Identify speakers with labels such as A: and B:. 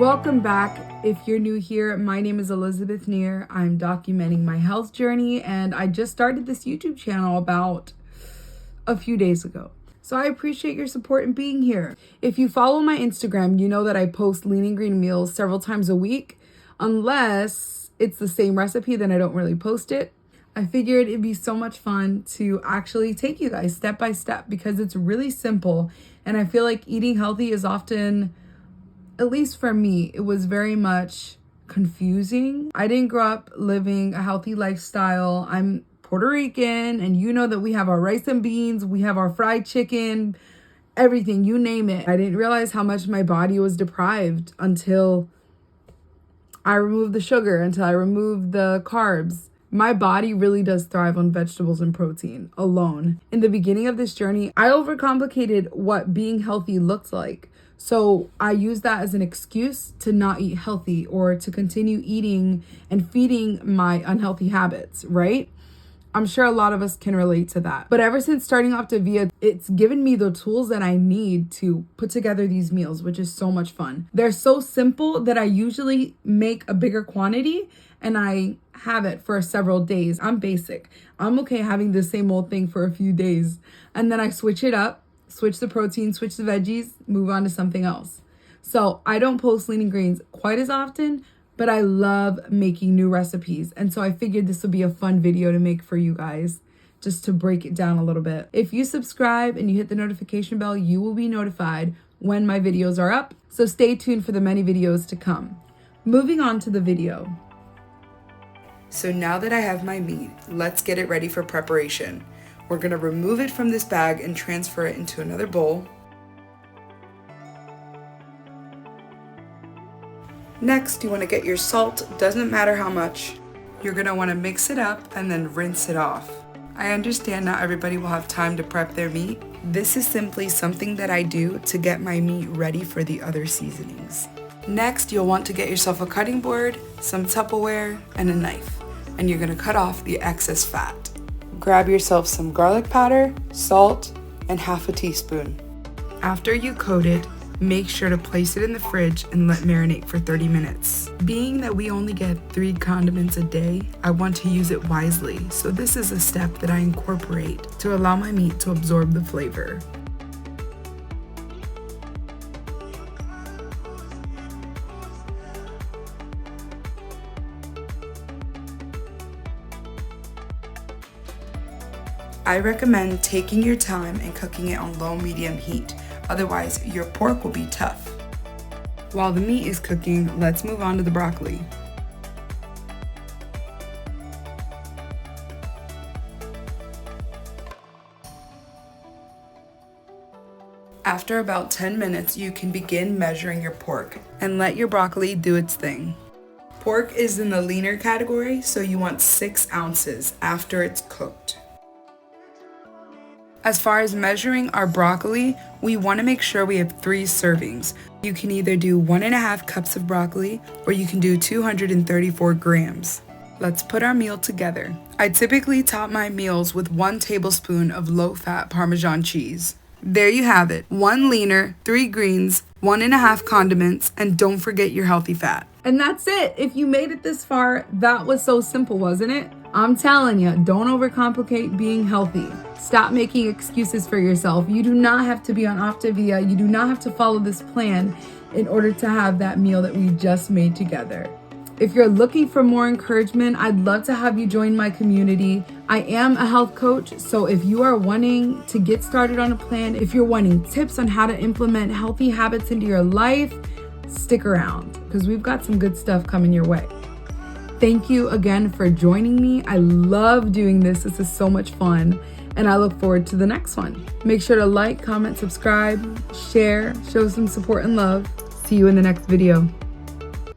A: Welcome back. If you're new here, my name is Elizabeth Neer. I'm documenting my health journey, and I just started this YouTube channel about a few days ago. So I appreciate your support in being here. If you follow my Instagram, you know that I post lean and green meals several times a week. Unless it's the same recipe, then I don't really post it. I figured it'd be so much fun to actually take you guys step by step because it's really simple. And I feel like eating healthy is often, at least for me, it was very much confusing. I didn't grow up living a healthy lifestyle. I'm Puerto Rican, and you know that we have our rice and beans, we have our fried chicken, everything, you name it. I didn't realize how much my body was deprived until I removed the sugar, until I removed the carbs. My body really does thrive on vegetables and protein alone. In the beginning of this journey, I overcomplicated what being healthy looked like. So I use that as an excuse to not eat healthy or to continue eating and feeding my unhealthy habits, right? I'm sure a lot of us can relate to that. But ever since starting Optavia, it's given me the tools that I need to put together these meals, which is so much fun. They're so simple that I usually make a bigger quantity and I have it for several days. I'm basic. I'm okay having the same old thing for a few days. And then I switch it up, switch the protein, switch the veggies, move on to something else. So I don't post lean and greens quite as often, but I love making new recipes. And so I figured this would be a fun video to make for you guys, just to break it down a little bit. If you subscribe and you hit the notification bell, you will be notified when my videos are up. So stay tuned for the many videos to come. Moving on to the video. So now that I have my meat, let's get it ready for preparation. We're gonna remove it from this bag and transfer it into another bowl. Next, you wanna get your salt, doesn't matter how much. You're gonna wanna mix it up and then rinse it off. I understand not everybody will have time to prep their meat. This is simply something that I do to get my meat ready for the other seasonings. Next, you'll want to get yourself a cutting board, some Tupperware, and a knife. And you're gonna cut off the excess fat. Grab yourself some garlic powder, salt, and half a teaspoon. After you coat it, make sure to place it in the fridge and let marinate for 30 minutes. Being that we only get 3 condiments a day, I want to use it wisely, so this is a step that I incorporate to allow my meat to absorb the flavor. I recommend taking your time and cooking it on low-medium heat, otherwise your pork will be tough. While the meat is cooking, let's move on to the broccoli. After about 10 minutes, you can begin measuring your pork and let your broccoli do its thing. Pork is in the leaner category, so you want 6 ounces after it's cooked. As far as measuring our broccoli, we want to make sure we have 3 servings. You can either do 1.5 cups of broccoli or you can do 234 grams. Let's put our meal together. I typically top my meals with 1 tablespoon of low-fat Parmesan cheese. There you have it. 1 leaner, 3 greens, 1.5 condiments, and don't forget your healthy fat. And that's it. If you made it this far, that was so simple, wasn't it? I'm telling you, don't overcomplicate being healthy. Stop making excuses for yourself. You do not have to be on Optavia. You do not have to follow this plan in order to have that meal that we just made together. If you're looking for more encouragement, I'd love to have you join my community. I am a health coach, so if you are wanting to get started on a plan, if you're wanting tips on how to implement healthy habits into your life, stick around because we've got some good stuff coming your way. Thank you again for joining me. I love doing this. This is so much fun, and I look forward to the next one. Make sure to like, comment, subscribe, share, show some support and love. See you in the next video.